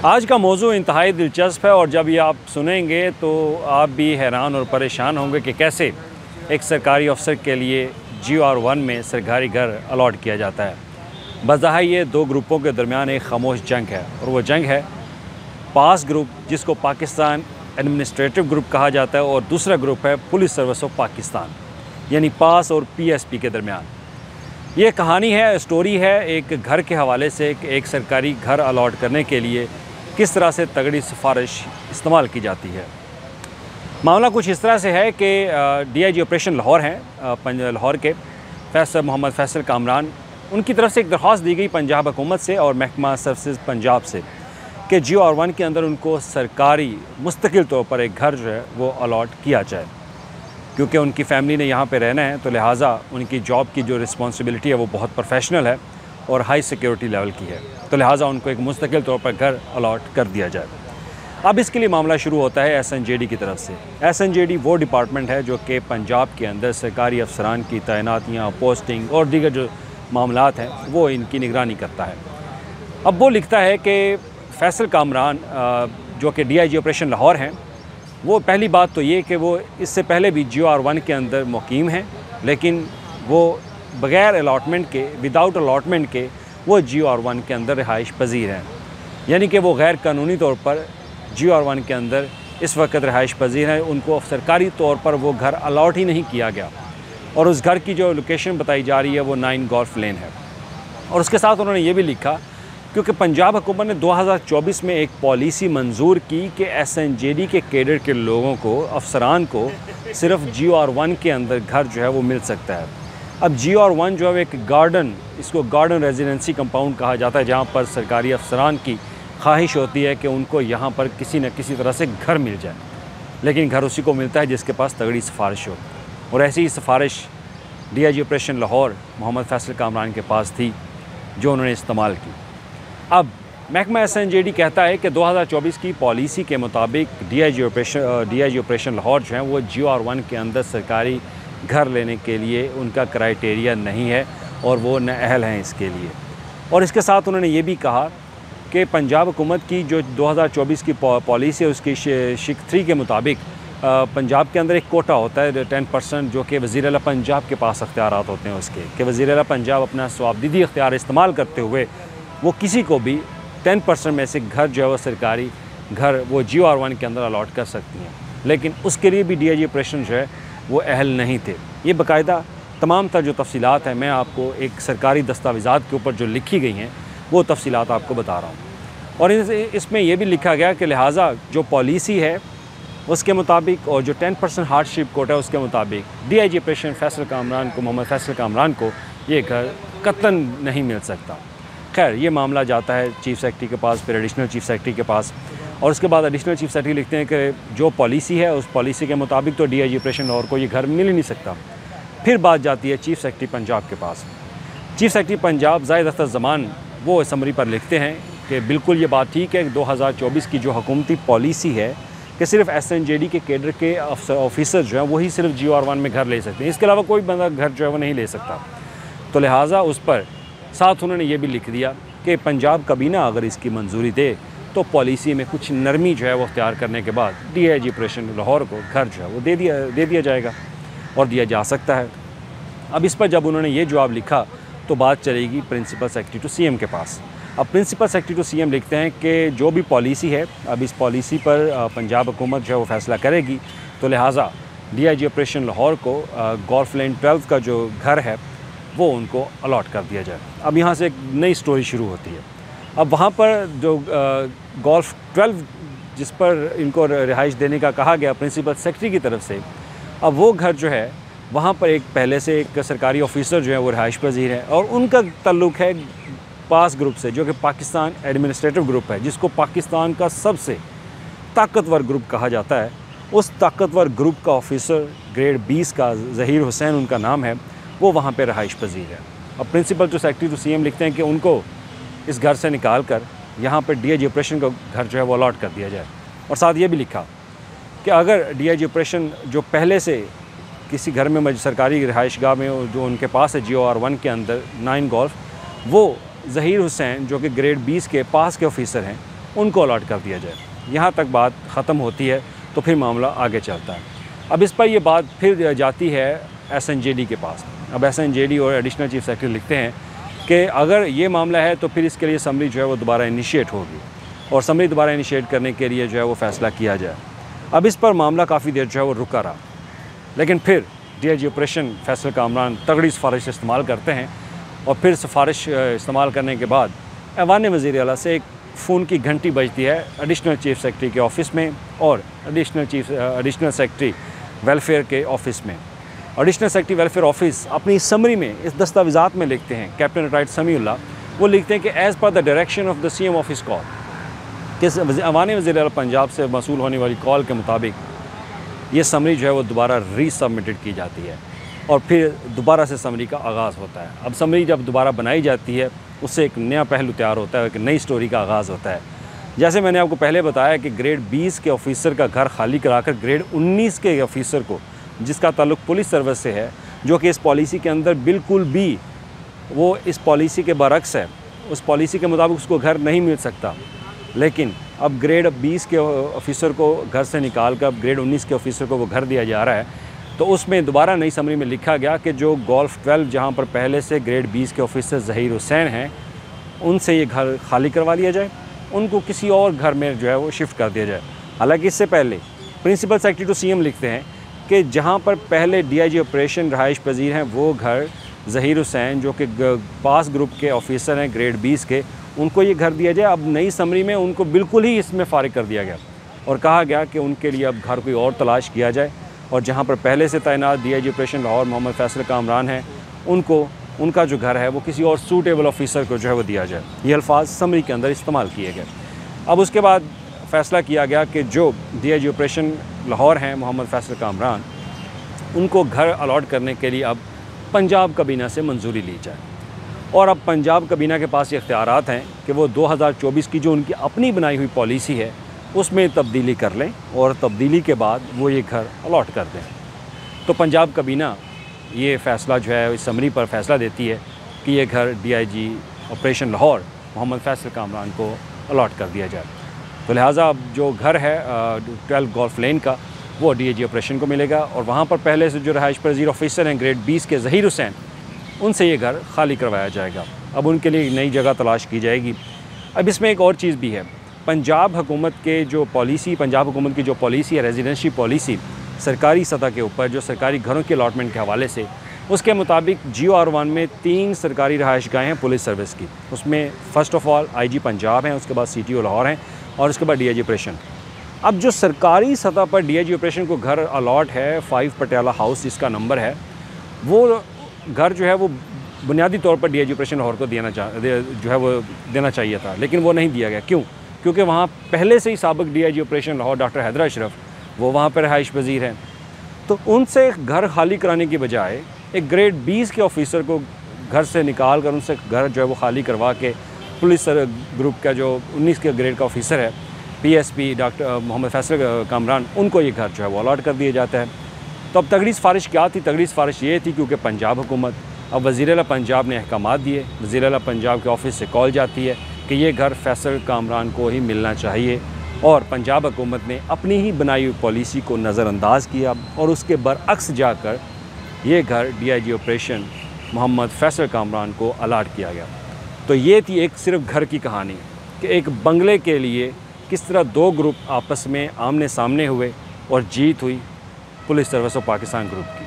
आज का मौजू इंतहाई दिलचस्प है और जब ये आप सुनेंगे तो आप भी हैरान और परेशान होंगे कि कैसे एक सरकारी अफसर के लिए GR1 में सरकारी घर अलॉट किया जाता है। बज़ाहिर ये दो ग्रुपों के दरमियान एक खामोश जंग है और वो जंग है पास ग्रुप, जिसको पाकिस्तान एडमिनिस्ट्रेटिव ग्रुप कहा जाता है, और दूसरा ग्रुप है पुलिस सर्विस ऑफ पाकिस्तान, यानी पास और PSP के दरमियान। ये कहानी है, स्टोरी है एक घर के हवाले से। एक सरकारी घर अलॉट करने के लिए किस तरह से तगड़ी सिफारिश इस्तेमाल की जाती है। मामला कुछ इस तरह से है कि DIG ऑपरेशन लाहौर हैं, लाहौर के मोहम्मद फैसल कामरान, उनकी तरफ से एक दरख्वास्त दी गई पंजाब हुकूमत से और महकमा सर्विसेज पंजाब से कि GR1 के अंदर उनको सरकारी मुस्तकिल तौर पर एक घर जो है वो अलॉट किया जाए। क्योंकि उनकी फ़ैमिली ने यहाँ पे रहना है तो लिहाजा उनकी जॉब की जो रिस्पॉन्सिबिलिटी है वो बहुत प्रोफेशनल है और हाई सिक्योरिटी लेवल की है, तो लिहाजा उनको एक मुस्तकिल तौर पर घर अलॉट कर दिया जाए। अब इसके लिए मामला शुरू होता है SNJD की तरफ से। SNJD वो डिपार्टमेंट है जो कि पंजाब के अंदर सरकारी अफसरान की तैनातियाँ, पोस्टिंग और दीगर जो मामलात हैं वो इनकी निगरानी करता है। अब वो लिखता है कि फैसल कामरान जो कि DIG ऑपरेशन लाहौर हैं, वो पहली बात तो ये कि वो इससे पहले भी GR1 के अंदर मुकीम हैं, लेकिन वो बग़ैर अलॉटमेंट के, विदाउट अलॉटमेंट के वो GR1 के अंदर रिहाइश पजीर हैं, यानी कि वो गैर कानूनी तौर पर GR1 के अंदर इस वक्त रिहाइश पजीर हैं। उनको सरकारी तौर पर वो घर अलॉट ही नहीं किया गया और उस घर की जो लोकेशन बताई जा रही है वो 9 गोल्फ लेन है। और उसके साथ उन्होंने ये भी लिखा क्योंकि पंजाब हुकूमत ने 2024 में एक पॉलिसी मंजूर की कि SNJD के कैडर के लोगों को, अफसरान को सिर्फ GR1 के अंदर घर जो है वो मिल सकता है। अब GR1 जो है एक गार्डन, इसको गार्डन रेजिडेंसी कंपाउंड कहा जाता है, जहाँ पर सरकारी अफसरान की ख्वाहिश होती है कि उनको यहाँ पर किसी न किसी तरह से घर मिल जाए, लेकिन घर उसी को मिलता है जिसके पास तगड़ी सिफारिश हो। और ऐसी ही सिफारिश DIG ऑपरेशन लाहौर मोहम्मद फैसल कामरान के पास थी जो उन्होंने इस्तेमाल की। अब महकमा SNJD कहता है कि 2024 की पॉलिसी के मुताबिक DIG ऑपरेशन लाहौर जो है वो GR1 के अंदर सरकारी घर लेने के लिए उनका क्राइटेरिया नहीं है और वो नाअहल हैं इसके लिए। और इसके साथ उन्होंने ये भी कहा कि पंजाब हुकूमत की जो 2024 की पॉलिसी है उसकी शिक 3 के मुताबिक पंजाब के अंदर एक कोटा होता है 10% जो कि वज़ीर आला पंजाब के पास अख्तियारात होते हैं उसके, कि वज़ीर आला पंजाब अपना स्वाबदीदी अख्तियार इस्तेमाल करते हुए वो किसी को भी 10% में से घर जो है वो सरकारी घर वो GR1 के अंदर अलॉट कर सकती हैं। लेकिन उसके लिए भी DIG ऑपरेशन जो है वो अहल नहीं थे। ये बाकायदा तमाम तर जो तफसीलात हैं मैं आपको एक सरकारी दस्तावेज़ात के ऊपर जो लिखी गई हैं वो तफसीलात आपको बता रहा हूँ। और इसमें यह भी लिखा गया कि लिहाजा जो पॉलिसी है उसके मुताबिक और जो 10% हार्डशिप कोटा है उसके मुताबिक DIG ऑपरेशन फैसल कामरान को, मोहम्मद फैसल कामरान को ये घर कतन नहीं मिल सकता। खैर, ये मामला जाता है चीफ़ सेक्रेटरी के पास, फिर एडिशनल चीफ़ सेक्रेटरी के पास, और उसके बाद एडिशनल चीफ़ सेक्रेटरी लिखते हैं कि जो पॉलिसी है उस पॉलिसी के मुताबिक तो DIG ऑपरेशन लाहौर को ये घर मिल ही नहीं सकता। फिर बात जाती है चीफ़ सेक्रेटरी पंजाब के पास। चीफ़ सेक्रेटरी पंजाब ज़ाहिद अख्तर ज़मान वो असम्बली पर लिखते हैं कि बिल्कुल ये बात ठीक है कि 2024 की जो हुकूमती पॉलिसी है कि सिर्फ SNJD के कैडर के ऑफिसर जो हैं वही सिर्फ GR1 में घर ले सकते हैं, इसके अलावा कोई बंदा घर जो है वो नहीं ले सकता। तो लिहाजा उस पर साथ उन्होंने ये भी लिख दिया कि पंजाब कबीना अगर इसकी मंजूरी दे तो पॉलिसी में कुछ नरमी जो है वो अख्तियार करने के बाद DIG ऑपरेशन लाहौर को घर जो है वो दे दिया जाएगा और दिया जा सकता है। अब इस पर जब उन्होंने ये जवाब लिखा तो बात चलेगी प्रिंसिपल सेक्रेटरी टू CM के पास। अब प्रिंसिपल सेक्रेटरी टू CM लिखते हैं कि जो भी पॉलिसी है, अब इस पॉलिसी पर पंजाब हुकूमत जो है वो फैसला करेगी, तो लिहाजा DIG ऑपरेशन लाहौर को गोल्फ लेन 12 का जो घर है वो उनको अलॉट कर दिया जाए। अब यहाँ से एक नई स्टोरी शुरू होती है। अब वहाँ पर जो गोल्फ 12 जिस पर इनको रिहाइश देने का कहा गया प्रिंसिपल सेक्रेटरी की तरफ से, अब वो घर जो है वहाँ पर एक पहले से एक सरकारी ऑफिसर जो है वो रिहाइश पजीर है और उनका ताल्लुक़ है पास ग्रुप से, जो कि पाकिस्तान एडमिनिस्ट्रेटिव ग्रुप है, जिसको पाकिस्तान का सबसे ताकतवर ग्रुप कहा जाता है। उस ताकतवर ग्रुप का ऑफिसर ग्रेड 20 का ज़हीर हुसैन उनका नाम है, वो वहाँ पे रहाइश पजीर है। अब principal to secretary to CM लिखते हैं कि उनको इस घर से निकाल कर यहाँ पर DIG ऑपरेशन का घर जो है वो अलॉट कर दिया जाए। और साथ ये भी लिखा कि अगर DIG ऑपरेशन जो पहले से किसी घर में सरकारी रिहाइशगाह में जो उनके पास है GR1 के अंदर 9 गोल्फ, वो ज़हीर हुसैन जो कि ग्रेड 20 के पास के ऑफिसर हैं, उनको अलॉट कर दिया जाए। यहाँ तक बात ख़त्म होती है तो फिर मामला आगे चलता है। अब इस पर ये बात फिर जाती है SNJD के पास। अब SNJD और एडिशनल चीफ सेक्रेटरी लिखते हैं कि अगर ये मामला है तो फिर इसके लिए असम्बली जो है वो दोबारा इनिशिएट होगी और असम्बली दोबारा इनिशिएट करने के लिए जो है वो फ़ैसला किया जाए। अब इस पर मामला काफ़ी देर जो है वो रुका रहा, लेकिन फिर DIG ऑपरेशन फैसल कामरान तगड़ी सिफारिश इस्तेमाल करते हैं और फिर सिफारिश इस्तेमाल करने के बाद ऐवान वज़ीर आला से एक फ़ोन की घंटी बजती है एडिशनल चीफ सेक्रेटरी के ऑफ़िस में और एडिशनल सेक्रेटरी वेलफेयर के ऑफ़िस में। एडिशनल सेक्रेटरी वेलफेयर ऑफिस अपनी समरी में इस दस्तावेज़ात में लिखते हैं, कैप्टन रिटायर्ड समीउल्लाह वो लिखते हैं कि as per the direction of the CM office call, कि अवान वज़ीर आला पंजाब से मसूल होने वाली कॉल के मुताबिक ये समरी जो है वो दोबारा रीसबमिटेड की जाती है और फिर दोबारा से समरी का आगाज़ होता है। अब समरी जब दोबारा बनाई जाती है उससे एक नया पहलू तैयार होता है, एक नई स्टोरी का आगाज़ होता है। जैसे मैंने आपको पहले बताया कि ग्रेड 20 के ऑफिसर का घर खाली कराकर ग्रेड 19 के ऑफिसर को, जिसका ताल्लुक पुलिस सर्विस से है, जो कि इस पॉलिसी के अंदर बिल्कुल भी वो इस पॉलिसी के बरक्स है, उस पॉलिसी के मुताबिक उसको घर नहीं मिल सकता, लेकिन अब ग्रेड 20 के ऑफिसर को घर से निकाल कर ग्रेड 19 के ऑफिसर को वो घर दिया जा रहा है। तो उसमें दोबारा नई समरी में लिखा गया कि जो गोल्फ 12 जहाँ पर पहले से ग्रेड 20 के ऑफिसर ज़हीर हुसैन हैं, उनसे ये घर खाली करवा लिया जाए, उनको किसी और घर में जो है वो शिफ्ट कर दिया जाए। हालांकि इससे पहले प्रिंसिपल सेक्रेटरी टू CM लिखते हैं कि जहाँ पर पहले DIG ऑपरेशन रहाइश पजीर हैं वो घर ज़हीर हुसैन जो कि पास ग्रुप के ऑफिसर हैं ग्रेड 20 के, उनको ये घर दिया जाए। अब नई समरी में उनको बिल्कुल ही इसमें फ़ारिग कर दिया गया और कहा गया कि उनके लिए अब घर कोई और तलाश किया जाए और जहाँ पर पहले से तैनात DIG ऑपरेशन लाहौर मोहम्मद फैसल कामरान हैं, उनको उनका जो घर है वो किसी और सूटेबल ऑफिसर को जो है वो दिया जाए। ये अल्फाज समरी के अंदर इस्तेमाल किए गए। अब उसके बाद फ़ैसला किया गया कि जो DIG ऑपरेशन लाहौर हैं मोहम्मद फैसल कामरान, उनको घर अलॉट करने के लिए अब पंजाब कबीना से मंजूरी ली जाए और अब पंजाब कबीना के पास ये इख्तियारात हैं कि वो 2024 की जो उनकी अपनी बनाई हुई पॉलिसी है उसमें तब्दीली कर लें और तब्दीली के बाद वो ये घर अलॉट कर दें। तो पंजाब कबीना ये फ़ैसला जो है इस समरी पर फ़ैसला देती है कि ये घर DIG ऑपरेशन लाहौर मोहम्मद फैसल कामरान को अलॉट कर दिया जाए। तो लिहाजा अब जो घर है 12 गोल्फ लेन का वो DIG ऑपरेशन को मिलेगा और वहाँ पर पहले से जो रहाइश पजीर ऑफिसर हैं ग्रेड 20 के ज़हीर हुसैन, उनसे ये घर खाली करवाया जाएगा। अब उनके लिए नई जगह तलाश की जाएगी। अब इसमें एक और चीज़ भी है, पंजाब हुकूमत की जो पॉलिसी है रेजिडेंशी पॉलिसी सरकारी सतह के ऊपर, जो सरकारी घरों के अलॉटमेंट के हवाले से, उसके मुताबिक GOR1 में 3 सरकारी रहायशगाहें हैं पुलिस सर्विस की। उसमें first of all IG Punjab हैं, उसके बाद CTO लाहौर हैं और उसके बाद DIG ऑपरेशन। अब जो सरकारी सतह पर DIG ऑपरेशन को घर अलॉट है 5 पटियाला हाउस जिसका नंबर है, वो घर जो है वो बुनियादी तौर पर DIG ऑपरेशन लाहौर को देना चाहिए था, लेकिन वो नहीं दिया गया। क्यों? क्योंकि वहाँ पहले से ही साबिक DIG operation Lahore doctor Haider Ashraf वो वहाँ पर रहाइश पजीर हैं। तो उनसे घर खाली कराने की बजाय एक ग्रेड 20 के ऑफिसर को घर से निकाल कर उनसे घर जो है वो खाली करवा के पुलिस ग्रुप का जो 19 के ग्रेड का ऑफिसर है PSP डॉक्टर मोहम्मद फैसल कामरान, उनको ये घर जो है वो अलॉट कर दिया जाता है। तो अब तगड़ी सिफारिश क्या थी? तगड़ी सिफारिश ये थी क्योंकि पंजाब हुकूमत, अब वज़ीर आला पंजाब ने अहकामात दिए, वज़ीर आला पंजाब के ऑफिस से कॉल जाती है कि ये घर फैसल कामरान को ही मिलना चाहिए और पंजाब हुकूमत ने अपनी ही बनाई हुई पॉलिसी को नज़रअंदाज किया और उसके बरअक्स जाकर ये घर DIG ऑपरेशन मोहम्मद फैसल कामरान को अलॉट किया गया। तो ये थी एक सिर्फ घर की कहानी कि एक बंगले के लिए किस तरह 2 ग्रुप आपस में आमने सामने हुए और जीत हुई police service of Pakistan group की।